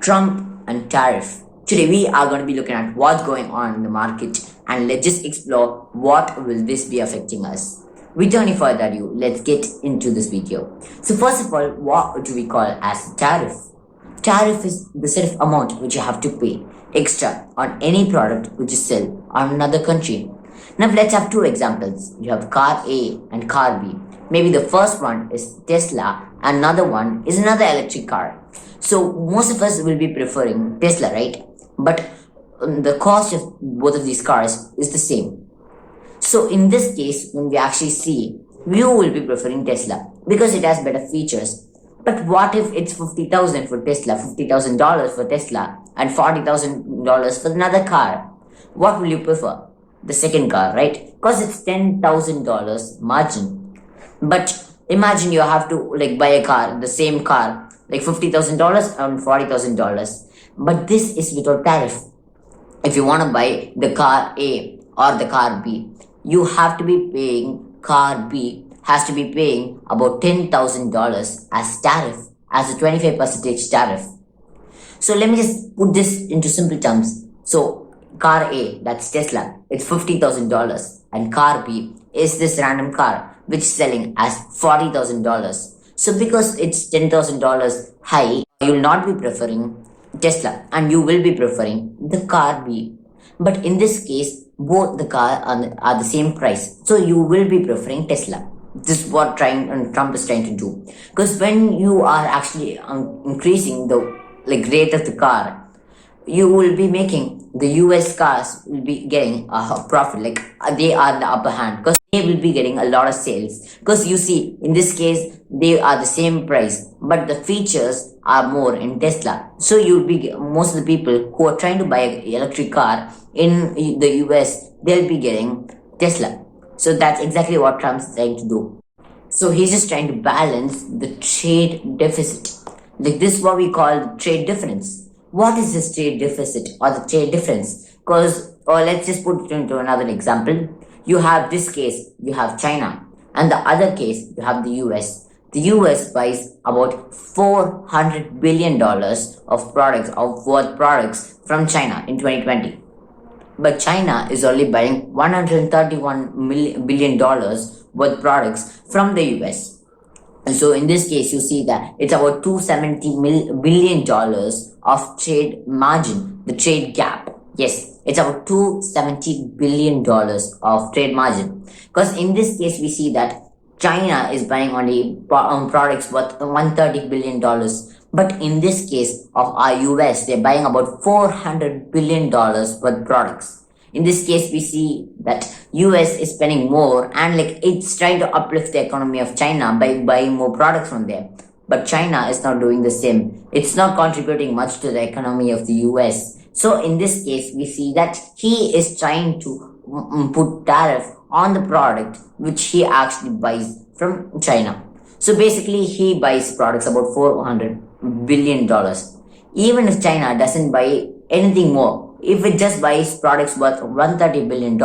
Trump and tariff. Today we are going to be looking at what's going on in the market and let's just explore what will this be affecting us. Without any further ado, let's get into this video. So first of all, what do we call as tariff? Tariff is the set of amount which you have to pay extra on any product which is sold on another country. Now let's have two examples. You have car A and car B. Maybe the first one is Tesla and another one is another electric car. So most of us will be preferring Tesla, right? But the cost of both of these cars is the same. So in this case, when we actually see, we will be preferring Tesla because it has better features. But what if it's 50,000 for Tesla, $50,000 for Tesla, and $40,000 for another car? What will you prefer? The second car, right? Because it's $10,000 margin. But imagine you have to buy a car, the same car, like $50,000 and $40,000. But this is without tariff. If you want to buy the car A or the car B, you have to be paying car B has to be paying about $10,000 as tariff, as a 25% tariff. So let me just put this into simple terms. So car A, that's Tesla, it's $50,000 and car B is this random car which is selling as $40,000. So because it's $10,000 high, you will not be preferring Tesla and you will be preferring the car B. But in this case, both the car are the same price. So you will be preferring Tesla. This is what Trump is trying to do. Because when you are actually increasing the rate of the car, you will be making the US cars will be getting a profit, they are the upper hand because they will be getting a lot of sales. Because you see, in this case, they are the same price, but the features are more in Tesla. So you'll be most of the people who are trying to buy an electric car in the US, they'll be getting Tesla. So that's exactly what Trump's trying to do. So he's just trying to balance the trade deficit. This is what we call the trade difference. What is this trade deficit or the trade difference? Because, or let's just put it into another example. You have this case, you have China, and the other case, you have the US. The US buys about $400 billion of worth products from China in 2020. But China is only buying $131 billion worth products from the US. And so in this case, you see that it's about $270 billion of trade margin, the trade gap. Yes, it's about $270 billion of trade margin. Because in this case, we see that China is buying only products worth $130 billion. But in this case of our US, they're buying about $400 billion worth products. In this case, we see that US is spending more and it's trying to uplift the economy of China by buying more products from there. But China is not doing the same. It's not contributing much to the economy of the US. So in this case, we see that he is trying to put tariff on the product which he actually buys from China. So basically, he buys products about $400 billion. Even if China doesn't buy anything more, if it just buys products worth $130 billion,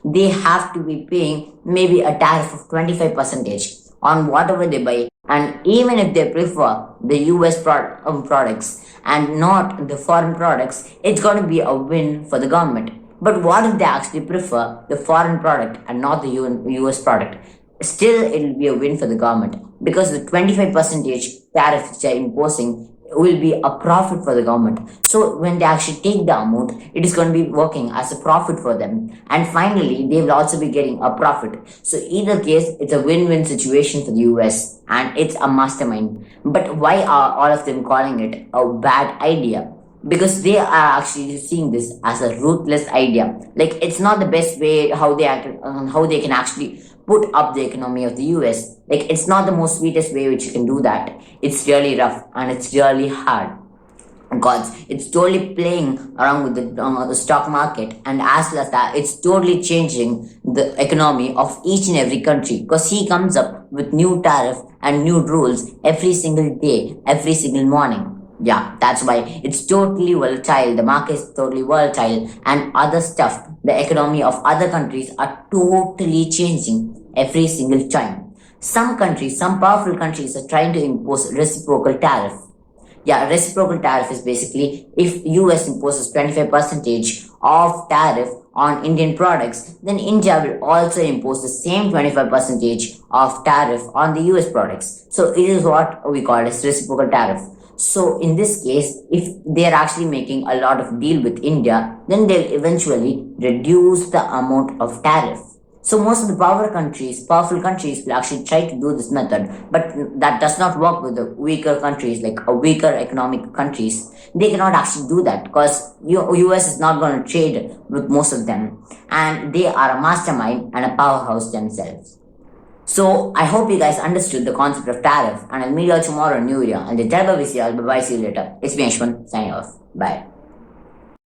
they have to be paying maybe a tariff of 25% on whatever they buy. And even if they prefer the US products and not the foreign products, it's going to be a win for the government. But what if they actually prefer the foreign product and not the US product? Still, it will be a win for the government because the 25% tariff which they are imposing will be a profit for the government. So when they actually take the amount, it is going to be working as a profit for them. And finally, they will also be getting a profit. So either case, it's a win-win situation for the US and it's a mastermind. But why are all of them calling it a bad idea? Because they are actually seeing this as a ruthless idea. It's not the best way how they can actually put up the economy of the US. It's not the most sweetest way which you can do that. It's really rough and it's really hard. Because it's totally playing around with the stock market, and as well as that, it's totally changing the economy of each and every country. Because he comes up with new tariff and new rules every single day, every single morning. Yeah, that's why it's totally volatile. The market is totally volatile, and other stuff, the economy of other countries are totally changing every single time. Some countries, some powerful countries are trying to impose reciprocal tariff. Yeah, reciprocal tariff is basically if US imposes 25% of tariff on Indian products, then India will also impose the same 25% of tariff on the US products. So it is what we call as reciprocal tariff. So in this case, if they are actually making a lot of deal with India, then they'll eventually reduce the amount of tariff. So most of the powerful countries will actually try to do this method, but that does not work with the weaker countries, like a weaker economic countries. They cannot actually do that because US is not going to trade with most of them, and they are a mastermind and a powerhouse themselves. So I hope you guys understood the concept of tariff, and I'll meet you all tomorrow in New Year. And the Tariff is here. Bye bye. See you later. It's me Ashwin signing off. Bye.